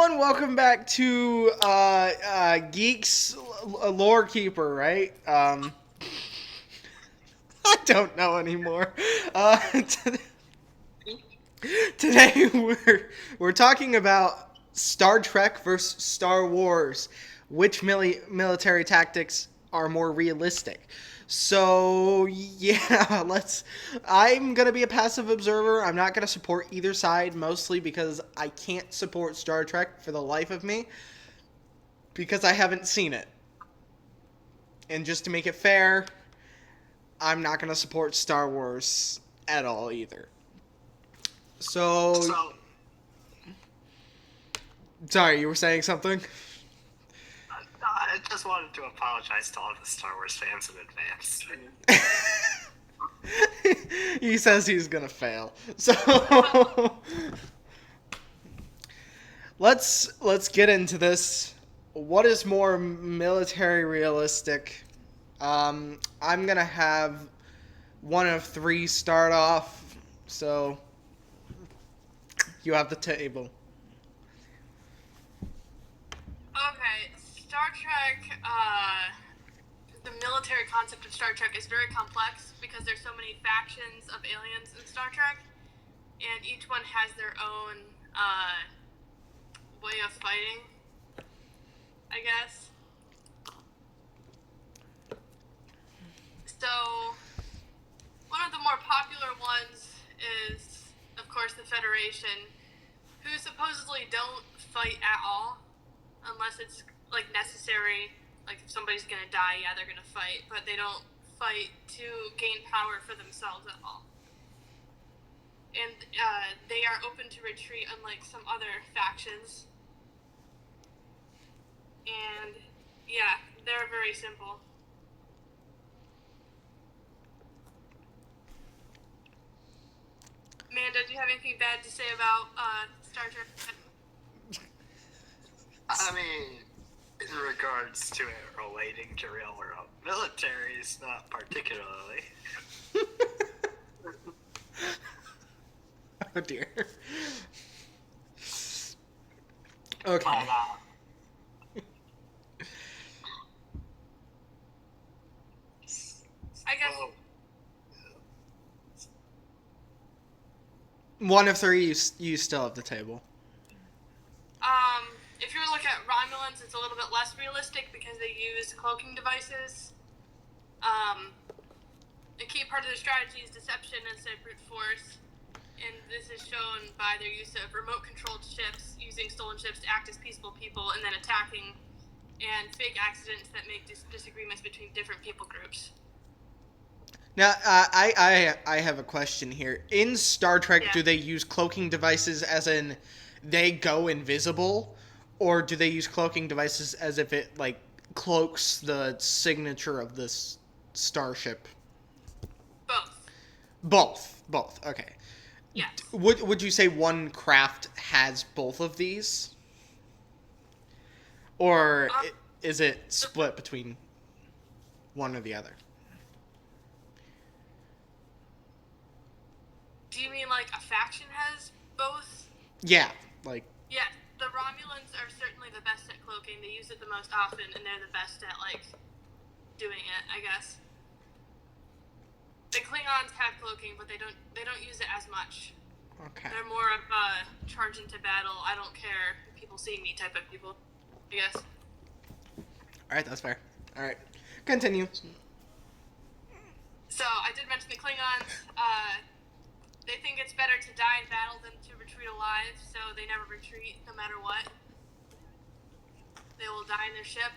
everyone. Welcome back to Geeks Lore Keeper, right? I don't know anymore. Today we're talking about Star Trek versus Star Wars. Which military tactics are more realistic? So yeah, let's. I'm gonna be a passive observer. I'm not gonna support either side, mostly because I can't support Star Trek for the life of me because I haven't seen it. And just to make it fair, I'm not gonna support Star Wars at all either. So, So, sorry, you were saying something? I just wanted to apologize to all the Star Wars fans in advance. He says he's gonna fail. So let's get into this. What is more military realistic? I'm gonna have one of three start off. So you have the table. Okay, Star Trek, the military concept of Star Trek is very complex because there's so many factions of aliens in Star Trek, and each one has their own way of fighting, I guess. So, one of the more popular ones is, of course, the Federation, who supposedly don't fight at all unless it's like necessary. Like if somebody's gonna die, yeah, they're gonna fight, but they don't fight to gain power for themselves at all. And they are open to retreat, unlike some other factions. And yeah, they're very simple. Amanda, do you have anything bad to say about Star Trek? I mean, in regards to it relating to real world militaries, not particularly. Oh dear. Okay. I guess Well, One of three, you still have the table. if you were to look at Romulans, it's a little bit less realistic because they use cloaking devices. A key part of their strategy is deception instead of brute force, and this is shown by their use of remote-controlled ships, using stolen ships to act as peaceful people, and then attacking, and fake accidents that make disagreements between different people groups. Now, I have a question here. In Star Trek, Yeah. do they use cloaking devices as in they go invisible, or do they use cloaking devices as if it like cloaks the signature of this starship? Both. Both. Okay. Yes. Would you say one craft has both of these, or is it split between one or the other? Do you mean like a faction has both? Yeah, like Yeah, the Romulans are certainly the best at cloaking. They use it the most often, and they're the best at like doing it, I guess. The Klingons have cloaking, but they don't use it as much. okay. They're more of a charge into battle, I don't care, people see me type of people, I guess. All right, that's fair. All right, continue. So I did mention the Klingons. They think it's better to die in battle than to retreat alive, so they never retreat no matter what. They will die in their ship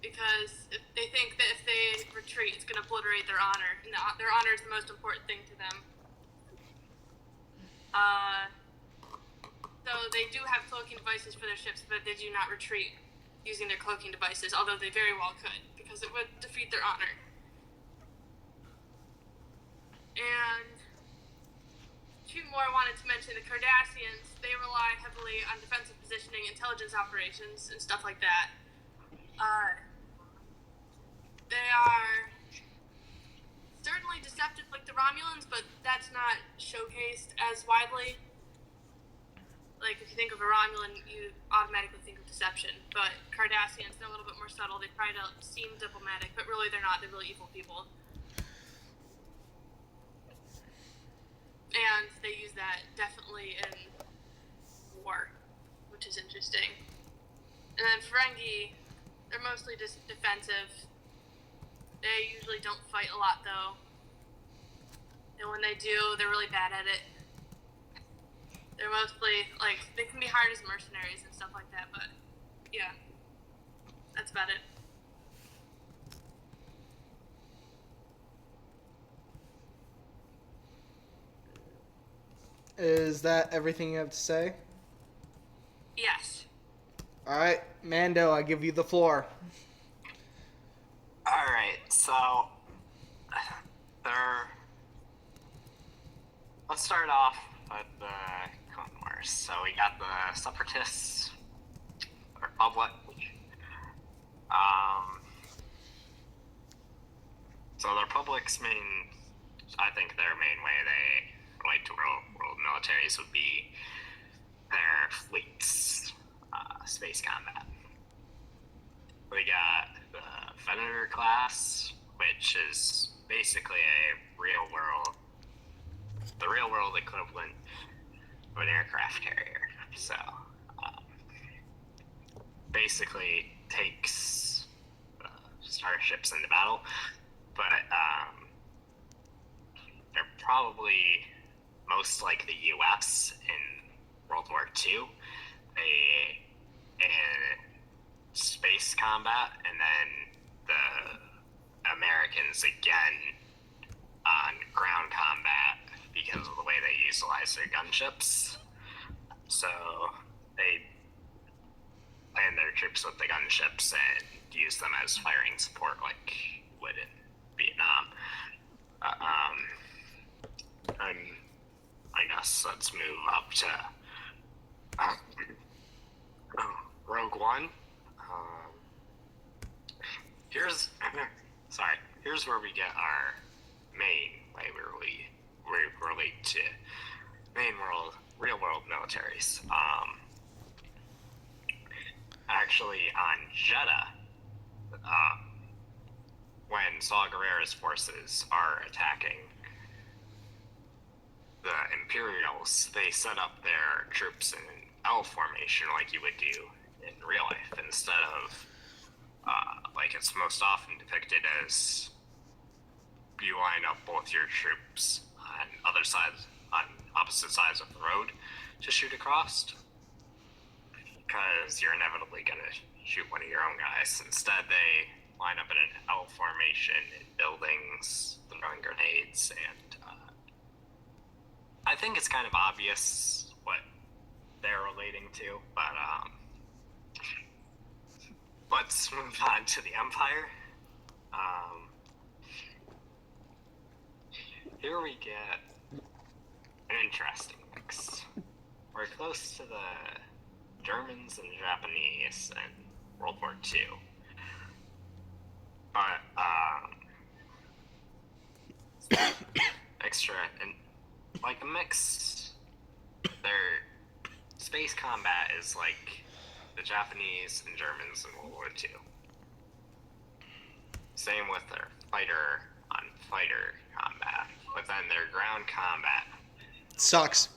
because they think that if they retreat, it's going to obliterate their honor, and their honor is the most important thing to them. So they do have cloaking devices for their ships, but they do not retreat using their cloaking devices, although they very well could, because it would defeat their honor. And two more I wanted to mention. The Cardassians, they rely heavily on defensive positioning, intelligence operations, and stuff like that. They are certainly deceptive like the Romulans, but that's not showcased as widely. like if you think of a Romulan, you automatically think of deception. But Cardassians, they're a little bit more subtle. They try to seem diplomatic, but really they're not. They're really evil people. And they use that definitely in war, which is interesting. And then Ferengi, they're mostly just defensive. They usually don't fight a lot, though. And when they do, they're really bad at it. They're mostly, like, they can be hired as mercenaries and stuff like that, but, yeah. That's about it. Is that everything you have to say? Yes. All right, Mando, I give you the floor. Alright, so let's start off with the Clone Wars. So we got the Separatists, the Republic. So the Republic's I think their main way they relate to world militaries would be their fleets, space combat. We got the Venator class, which is basically the real world equivalent of an aircraft carrier. So, basically takes starships into battle, but they're probably most like the U.S. in World War II. They in space combat, and then the Americans again on ground combat because of the way they utilize their gunships. So they land their troops with the gunships and use them as firing support like would in Vietnam. And I guess let's move up to Rogue One. Here's where we get our main way we relate to real world militaries. Actually, on Jeddah, when Saw Gerrera's forces are attacking the Imperials, they set up their troops in an L formation like you would do in real life, instead of like it's most often depicted as you line up both your troops on opposite sides of the road to shoot across, because you're inevitably going to shoot one of your own guys. Instead, they line up in an L formation in buildings, throwing grenades, and I think it's kind of obvious what they're relating to, but let's move on to the Empire. Here we get an interesting mix. We're close to the Germans and Japanese in World War II. But, extra, and like a mix, their space combat is like the Japanese and Germans in World War II. Same with their fighter-on-fighter combat, but then their ground combat Sucks.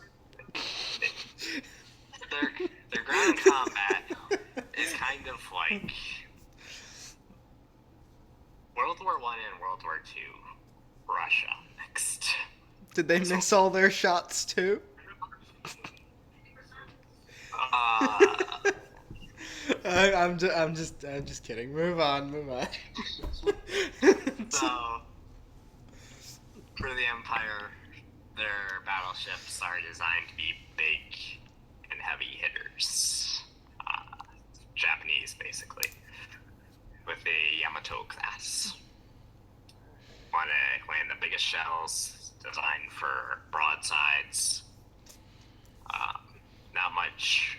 Their ground combat is kind of like World War I and World War II Russia mixed. Did they miss all their shots too? I'm just kidding. Move on. So, for the Empire, their battleships are designed to be big and heavy hitters. Japanese, basically, with the Yamato class. Want to land the biggest shells, designed for broadsides. Not much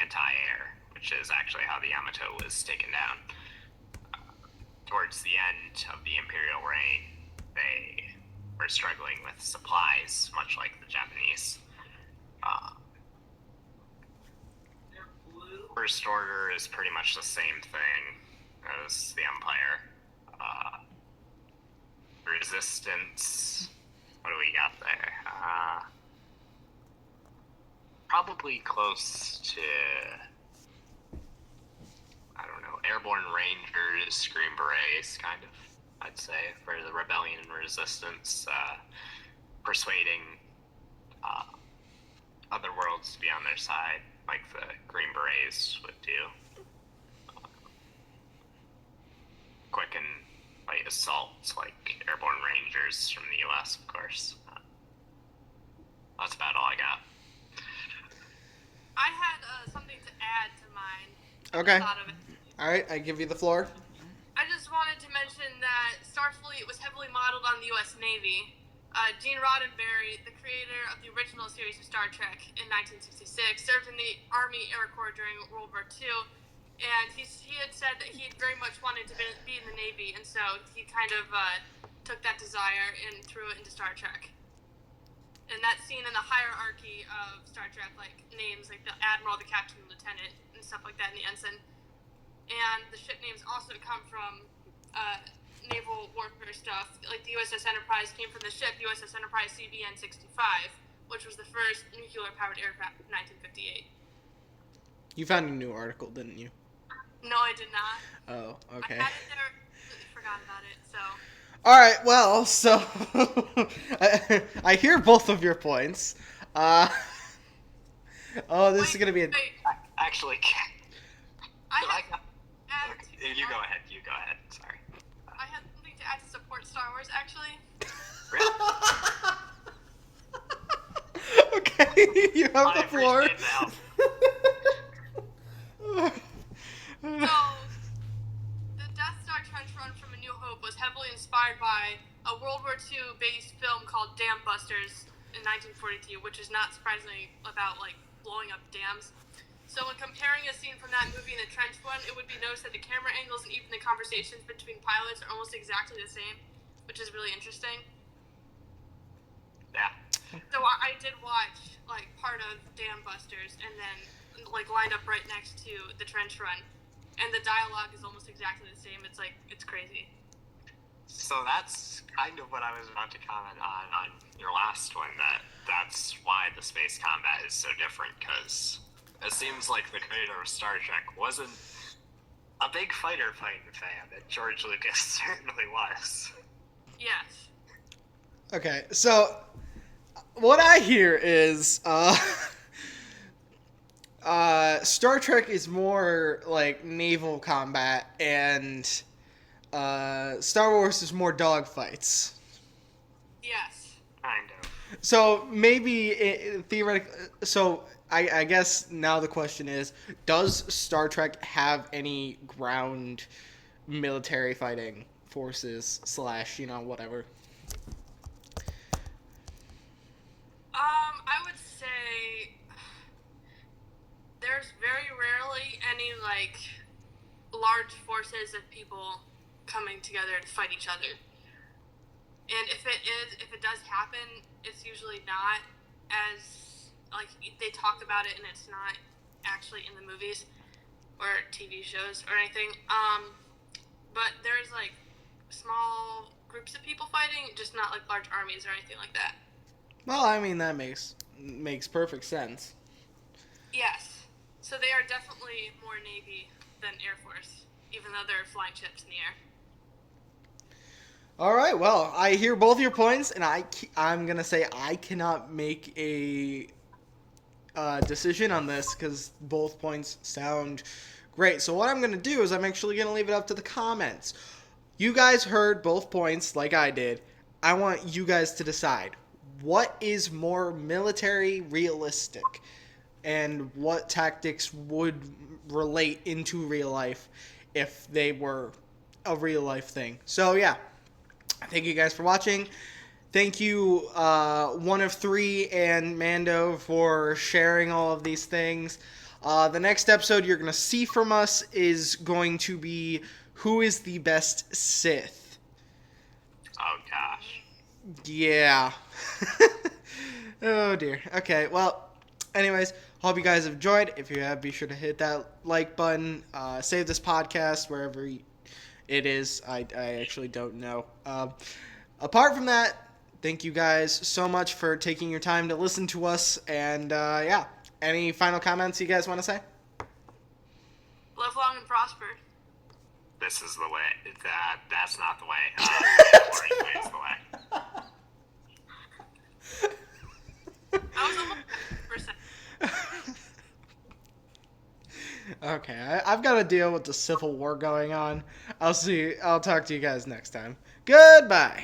anti-air, which is actually how the Yamato was taken down. Towards the end of the Imperial reign, they were struggling with supplies, much like the Japanese. First Order is pretty much the same thing as the Empire. Resistance. What do we got there? Probably close to, I don't know, Airborne Rangers, Green Berets, kind of, I'd say, for the Rebellion and Resistance, persuading other worlds to be on their side, like the Green Berets would do. Quicken light assaults, like Airborne Rangers from the U.S., of course. That's about all I got. I had something to add to mine. Okay. Thought of it. All right, I give you the floor. I just wanted to mention that Starfleet was heavily modeled on the U.S. Navy. Gene Roddenberry, the creator of the original series of Star Trek in 1966, served in the Army Air Corps during World War II, and he had said that he very much wanted to be in the Navy, and so he kind of took that desire and threw it into Star Trek. And that's seen in the hierarchy of Star Trek, like names like the Admiral, the Captain, the Lieutenant, and stuff like that, and the Ensign. And the ship names also come from naval warfare stuff. Like the USS Enterprise came from the ship USS Enterprise CVN-65, which was the first nuclear-powered aircraft in 1958. You found a new article, didn't you? No, I did not. Oh, okay. I had it there, completely forgot about it, so... All right, well, so I hear both of your points. This is gonna be a. Actually, I I had, got, add okay, you go ahead. You go ahead. Sorry. I had something to add to support Star Wars, actually. Really? Okay, you have I the floor. appreciate the help. So, the Death Star trench run from A New Hope was heavily inspired by a World War II based film called Dam Busters in 1942, which is not surprisingly about like blowing up dams. So when comparing a scene from that movie and the trench run, it would be noticed that the camera angles and even the conversations between pilots are almost exactly the same, which is really interesting. Yeah. So I did watch like part of Dam Busters and then like lined up right next to the trench run. And the dialogue is almost exactly the same. It's like, it's crazy. So that's kind of what I was about to comment on your last one, that's why the space combat is so different, because it seems like the creator of Star Trek wasn't a big fighter fighting fan, and George Lucas certainly was. Yes. Okay, so what I hear is Star Trek is more like naval combat, and Star Wars is more dogfights. Yes. Kind of. So maybe theoretically, so I guess now the question is, does Star Trek have any ground military fighting forces / whatever? I would say there's very rarely any like large forces of people coming together to fight each other. And if it does happen, it's usually not as like they talk about it and it's not actually in the movies or TV shows or anything. But there's like small groups of people fighting, just not like large armies or anything like that. Well, I mean that makes perfect sense. Yes. So they are definitely more Navy than Air Force, even though they're flying ships in the air. All right, well, I hear both your points, and I'm gonna say I cannot make a decision on this because both points sound great. So what I'm gonna do is I'm actually gonna leave it up to the comments. You guys heard both points like I did. I want you guys to decide what is more military realistic and what tactics would relate into real life if they were a real life thing. So yeah. Thank you guys for watching. Thank you, One of Three and Mando, for sharing all of these things. The next episode you're going to see from us is going to be who is the best Sith. Oh, gosh. Yeah. Oh, dear. Okay, well, anyways, Hope you guys have enjoyed. If you have, be sure to hit that like button. Save this podcast wherever it is. I actually don't know. Apart from that, thank you guys so much for taking your time to listen to us. And yeah, any final comments you guys want to say? Live long and prosper. This is the way. That's not the way. Boring way is the way. I was almost 100%. Okay, I've got to deal with the Civil War going on. I'll talk to you guys next time. Goodbye.